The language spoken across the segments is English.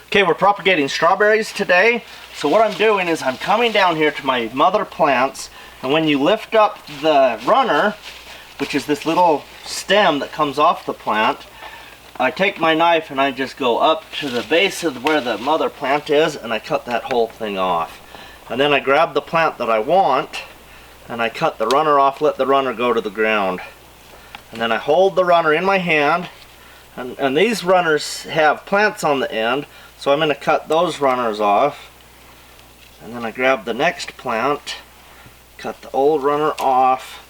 Okay, we're propagating strawberries today. So what I'm doing is I'm coming down here to my mother plants, and when you lift up the runner, which is this little stem that comes off the plant, I take my knife and I just go up to the base of where the mother plant is, and I cut that whole thing off. And then I grab the plant that I want, and I cut the runner off, let the runner go to the ground. And then I hold the runner in my hand, and these runners have plants on the end, so I'm going to cut those runners off. And then I grab the next plant, cut the old runner off,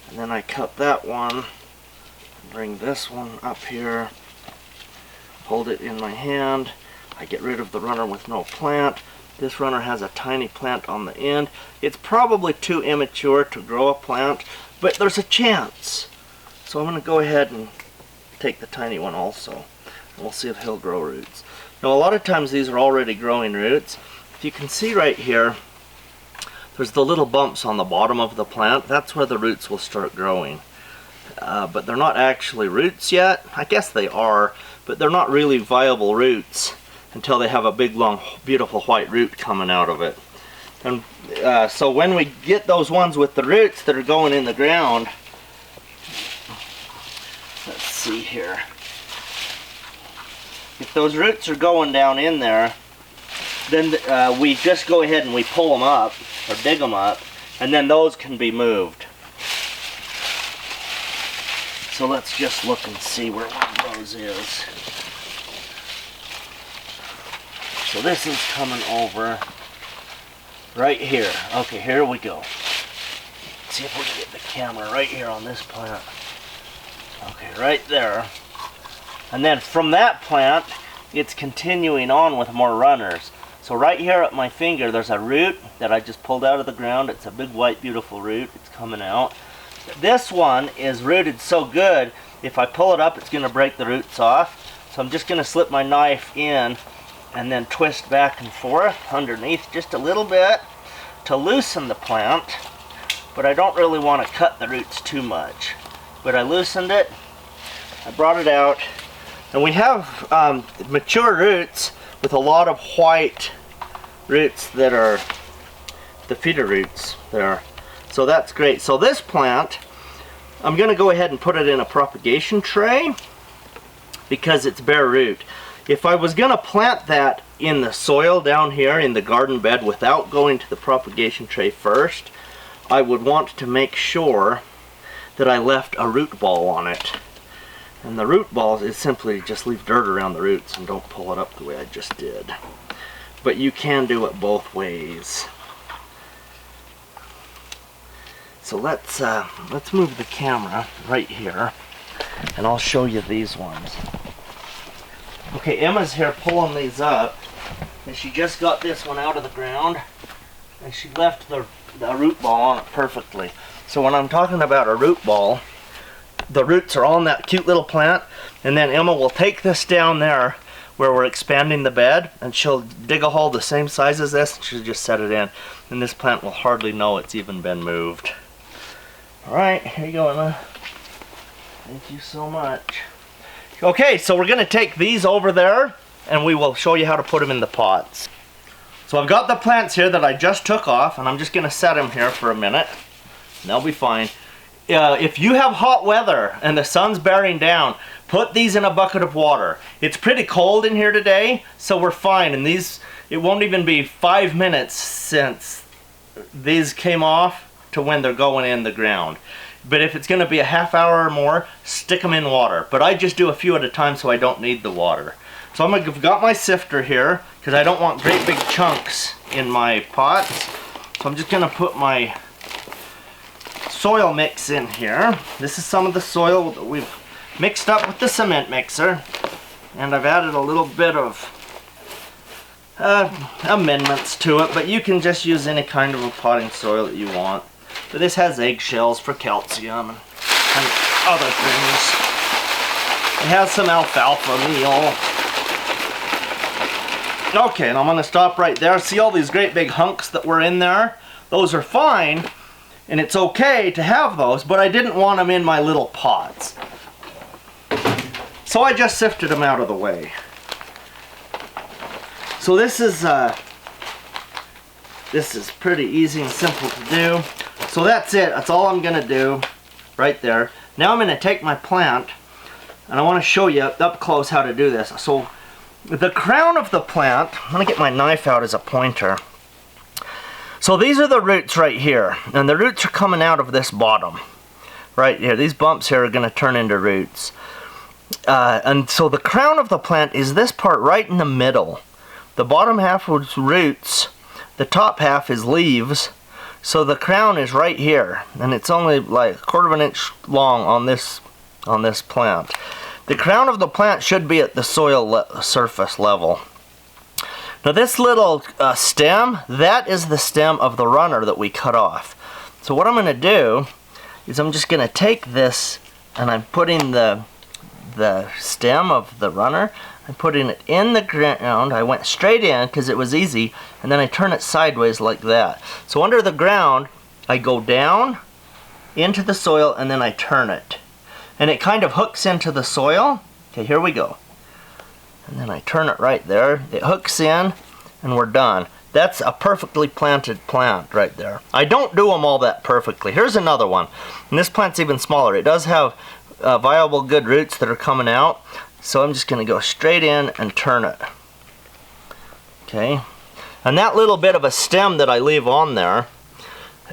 and then I cut that one, bring this one up here, hold it in my hand. I get rid of the runner with no plant. This runner has a tiny plant on the end. It's probably too immature to grow a plant, but there's a chance. So I'm going to go ahead and take the tiny one also, and we'll see if he'll grow roots. Now a lot of times these are already growing roots. If you can see right here, there's the little bumps on the bottom of the plant. That's where the roots will start growing. But they're not actually roots yet. I guess they are, but they're not really viable roots until they have a big, long, beautiful white root coming out of it. And so when we get those ones with the roots that are going in the ground, let's see here. If those roots are going down in there, then we just go ahead and we pull them up, or dig them up, and then those can be moved. So let's just look and see where one of those is. So this is coming over right here. Okay, here we go. Let's see if we can get the camera right here on this plant. Okay, right there. And then from that plant, it's continuing on with more runners. So right here at my finger, there's a root that I just pulled out of the ground. It's a big, white, beautiful root. It's coming out. This one is rooted so good, if I pull it up, it's going to break the roots off. So I'm just going to slip my knife in and then twist back and forth underneath just a little bit to loosen the plant. But I don't really want to cut the roots too much. But I loosened it, I brought it out, and we have mature roots with a lot of white roots that are the feeder roots there. So that's great. So this plant, I'm going to go ahead and put it in a propagation tray because it's bare root. If I was going to plant that in the soil down here in the garden bed without going to the propagation tray first, I would want to make sure that I left a root ball on it. And the root balls is simply just leave dirt around the roots and don't pull it up the way I just did. But you can do it both ways. So let's move the camera right here, and I'll show you these ones. Okay, Emma's here pulling these up, and she just got this one out of the ground, and she left the root ball on it perfectly. So when I'm talking about a root ball, the roots are on that cute little plant, and then Emma will take this down there where we're expanding the bed, and she'll dig a hole the same size as this, and she'll just set it in, and this plant will hardly know it's even been moved. Alright, here you go, Emma. Thank you so much. Okay, so we're going to take these over there, and we will show you how to put them in the pots. So I've got the plants here that I just took off, and I'm just going to set them here for a minute. And they'll be fine. If you have hot weather and the sun's bearing down, put these in a bucket of water. It's pretty cold in here today, so we're fine. And these, it won't even be 5 minutes since these came off to when they're going in the ground. But if it's going to be a half hour or more, stick them in water. But I just do a few at a time so I don't need the water. So I've got my sifter here because I don't want great big chunks in my pots. So I'm just going to put my soil mix in here. This is some of the soil that we've mixed up with the cement mixer. And I've added a little bit of amendments to it, but you can just use any kind of a potting soil that you want. But this has eggshells for calcium and other things. It has some alfalfa meal. Okay, and I'm going to stop right there. See all these great big hunks that were in there? Those are fine, and it's okay to have those, but I didn't want them in my little pots. So I just sifted them out of the way. So this is pretty easy and simple to do. So that's it. That's all I'm gonna do right there. Now I'm gonna take my plant and I want to show you up close how to do this. So the crown of the plant, I'm gonna get my knife out as a pointer. So these are the roots right here, and the roots are coming out of this bottom right here. These bumps here are going to turn into roots, and so the crown of the plant is this part right in the middle. The bottom half was roots, the top half is leaves, so the crown is right here, and it's only like 1/4 of an inch long on this plant. The crown of the plant should be at the soil surface level. Now this little stem, that is the stem of the runner that we cut off. So what I'm going to do is I'm just going to take this and I'm putting the stem of the runner, I'm putting it in the ground. I went straight in because it was easy, and then I turn it sideways like that. So under the ground, I go down into the soil and then I turn it. And it kind of hooks into the soil. Okay, here we go. And then I turn it right there. It hooks in, and we're done. That's a perfectly planted plant right there. I don't do them all that perfectly. Here's another one. And this plant's even smaller. It does have viable, good roots that are coming out. So I'm just going to go straight in and turn it. Okay. And that little bit of a stem that I leave on there,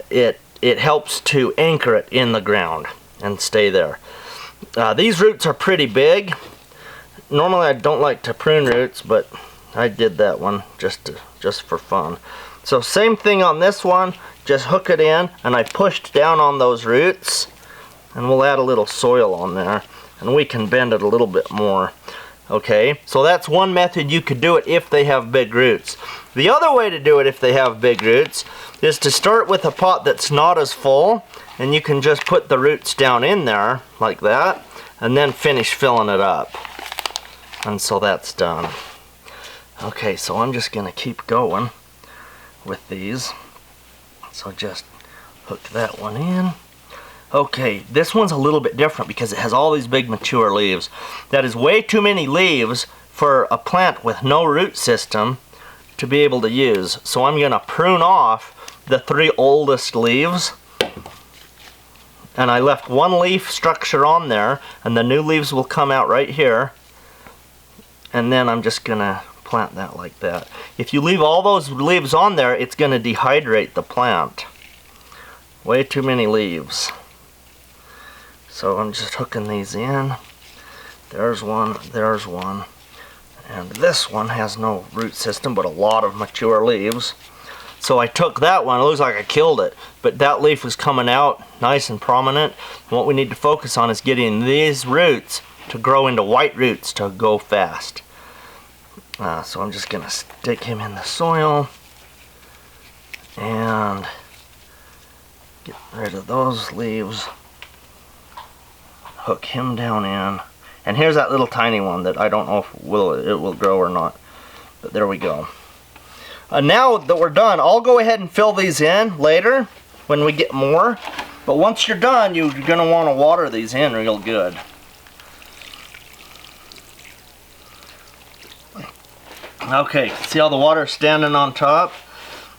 it helps to anchor it in the ground and stay there. These roots are pretty big. Normally I don't like to prune roots, but I did that one just for fun. So same thing on this one, just hook it in and I pushed down on those roots, and we'll add a little soil on there and we can bend it a little bit more. Okay, so that's one method you could do it if they have big roots. The other way to do it if they have big roots is to start with a pot that's not as full, and you can just put the roots down in there like that and then finish filling it up. And so that's done. Okay, so I'm just going to keep going with these. So just hook that one in. Okay, this one's a little bit different because it has all these big mature leaves. That is way too many leaves for a plant with no root system to be able to use. So I'm going to prune off the 3 oldest leaves. And I left one leaf structure on there, and the new leaves will come out right here. And then I'm just gonna plant that like that. If you leave all those leaves on there, it's gonna dehydrate the plant. Way too many leaves. So I'm just hooking these in. There's one, and this one has no root system but a lot of mature leaves. So I took that one, it looks like I killed it, but that leaf was coming out nice and prominent. And what we need to focus on is getting these roots to grow into white roots to go fast. So I'm just going to stick him in the soil and get rid of those leaves. Hook him down in. And here's that little tiny one that I don't know if it will grow or not. But there we go. Now that we're done, I'll go ahead and fill these in later when we get more. But once you're done, you're going to want to water these in real good. Okay, see how the water's standing on top?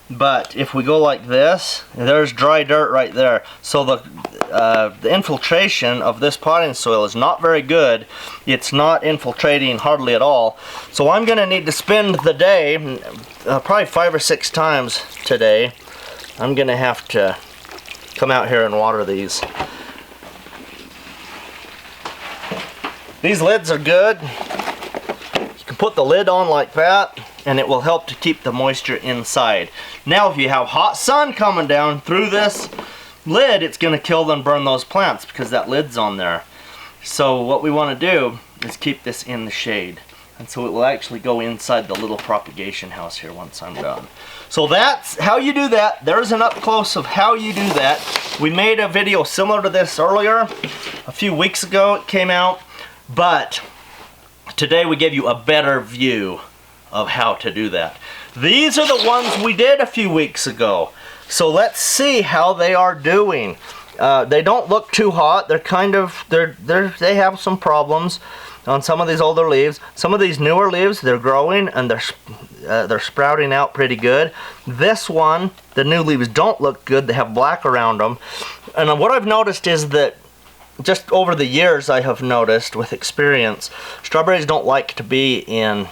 But if we go like this, there's dry dirt right there. So the infiltration of this potting soil is not very good. It's not infiltrating hardly at all. So I'm going to need to spend the day, probably 5 or 6 times today, I'm going to have to come out here and water these. These lids are good. You can put the lid on like that, and it will help to keep the moisture inside. Now if you have hot sun coming down through this lid, it's going to kill and burn those plants because that lid's on there. So what we want to do is keep this in the shade, and so it will actually go inside the little propagation house here once I'm done. So that's how you do that. There's an up close of how you do that. We made a video similar to this earlier, a few weeks ago it came out, but today we gave you a better view of how to do that. These are the ones we did a few weeks ago. So let's see how they are doing. They don't look too hot. They're kind of, they have some problems. on some of these older leaves. Some of these newer leaves, they're growing and they're sprouting out pretty good. This one, the new leaves don't look good. They have black around them. And what I've noticed is that just over the years, I have noticed with experience, strawberries don't like to be in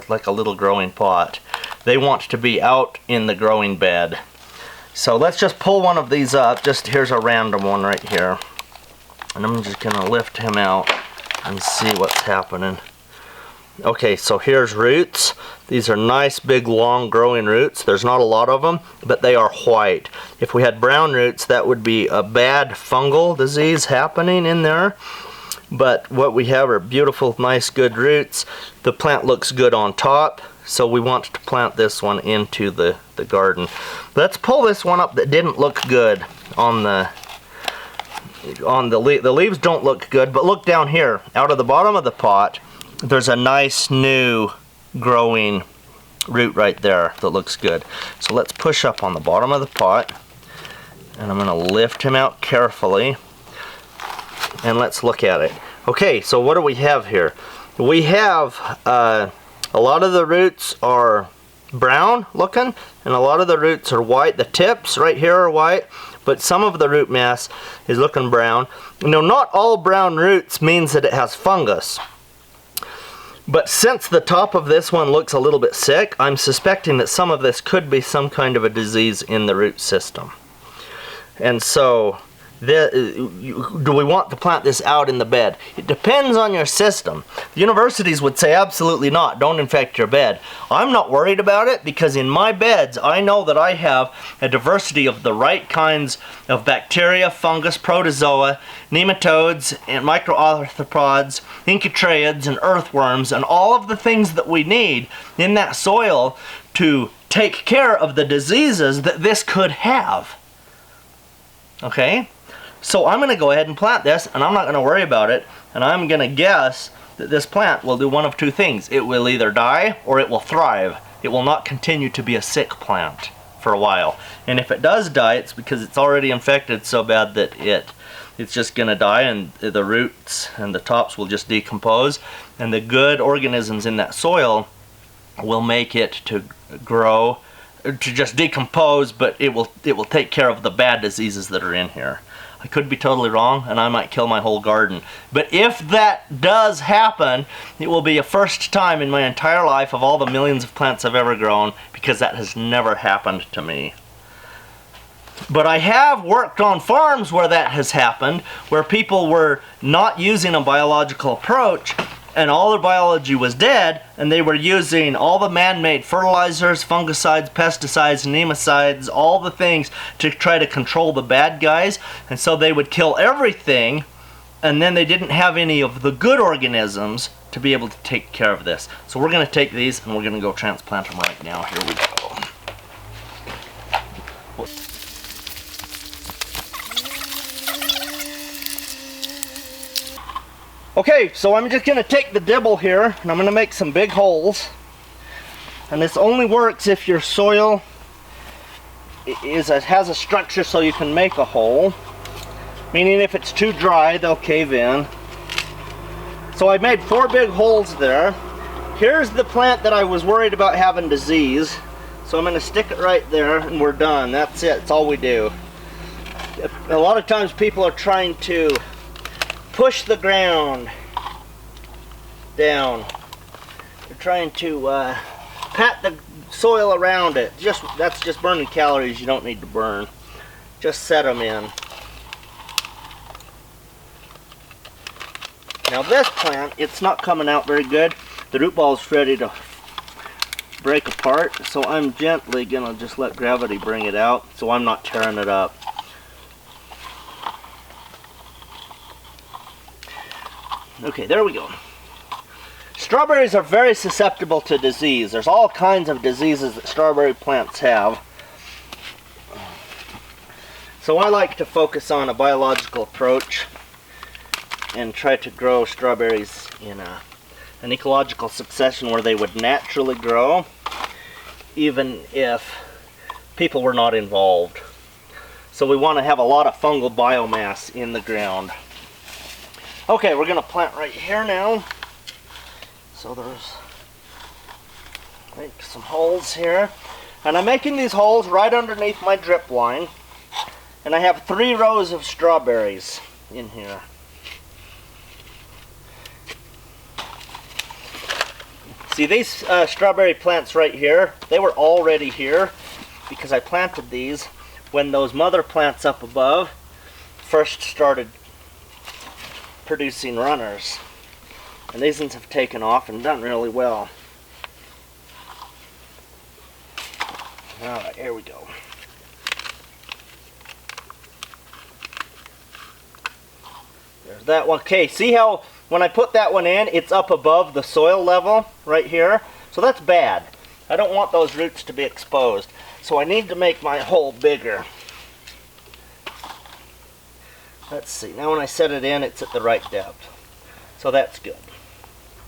like a little growing pot. They want to be out in the growing bed. So let's just pull one of these up. Here's a random one right here. And I'm just gonna lift him out and see what's happening. Okay, so here's roots. These are nice, big, long growing roots. There's not a lot of them, but they are white. If we had brown roots, that would be a bad fungal disease happening in there. But what we have are beautiful, nice, good roots. The plant looks good on top, so we want to plant this one into the garden. Let's pull this one up that didn't look good on the leaves don't look good, but look down here. Out of the bottom of the pot, there's a nice new growing root right there that looks good. So let's push up on the bottom of the pot, and I'm going to lift him out carefully, and let's look at it. Okay, so what do we have here? We have a lot of the roots are brown looking, and a lot of the roots are white. The tips right here are white, but some of the root mass is looking brown. Now, not all brown roots means that it has fungus. But since the top of this one looks a little bit sick, I'm suspecting that some of this could be some kind of a disease in the root system. And so, do we want to plant this out in the bed? It depends on your system. The universities would say absolutely not, don't infect your bed. I'm not worried about it because in my beds I know that I have a diversity of the right kinds of bacteria, fungus, protozoa, nematodes, and microarthropods, enchytraeids, and earthworms, and all of the things that we need in that soil to take care of the diseases that this could have. Okay? So I'm going to go ahead and plant this, and I'm not going to worry about it, and I'm going to guess that this plant will do one of two things. It will either die or it will thrive. It will not continue to be a sick plant for a while. And if it does die, it's because it's already infected so bad that it's just going to die, and the roots and the tops will just decompose, and the good organisms in that soil will make it to grow, to just decompose, but it will take care of the bad diseases that are in here. I could be totally wrong, and I might kill my whole garden. But if that does happen, it will be a first time in my entire life of all the millions of plants I've ever grown, because that has never happened to me. But I have worked on farms where that has happened, where people were not using a biological approach, and all their biology was dead, and they were using all the man-made fertilizers, fungicides, pesticides, nemicides, all the things to try to control the bad guys. And so they would kill everything, and then they didn't have any of the good organisms to be able to take care of this. So we're going to take these and we're going to go transplant them right now. Here we go. Okay, so I'm just going to take the dibble here, and I'm going to make some big holes. And this only works if your soil has a structure so you can make a hole. Meaning if it's too dry, they'll cave in. So I made 4 big holes there. Here's the plant that I was worried about having disease. So I'm going to stick it right there, and we're done. That's it. That's all we do. A lot of times people are trying to push the ground down. They're trying to pat the soil around it. That's just burning calories you don't need to burn. Just set them in. Now this plant, it's not coming out very good. The root ball is ready to break apart, so I'm gently gonna just let gravity bring it out so I'm not tearing it up. Okay, there we go. Strawberries are very susceptible to disease. There's all kinds of diseases that strawberry plants have. So I like to focus on a biological approach and try to grow strawberries in an ecological succession where they would naturally grow, even if people were not involved. So we want to have a lot of fungal biomass in the ground. Okay, we're gonna plant right here now. So there's make some holes here. And I'm making these holes right underneath my drip line. And I have 3 rows of strawberries in here. See, these strawberry plants right here, they were already here because I planted these when those mother plants up above first started producing runners. And these ones have taken off and done really well. Alright, here we go. There's that one. Okay, see how when I put that one in, it's up above the soil level right here? So that's bad. I don't want those roots to be exposed. So I need to make my hole bigger. Let's see, now when I set it in, it's at the right depth. So that's good.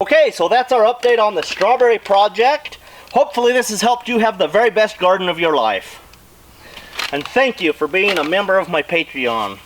Okay, so that's our update on the strawberry project. Hopefully this has helped you have the very best garden of your life. And thank you for being a member of my Patreon.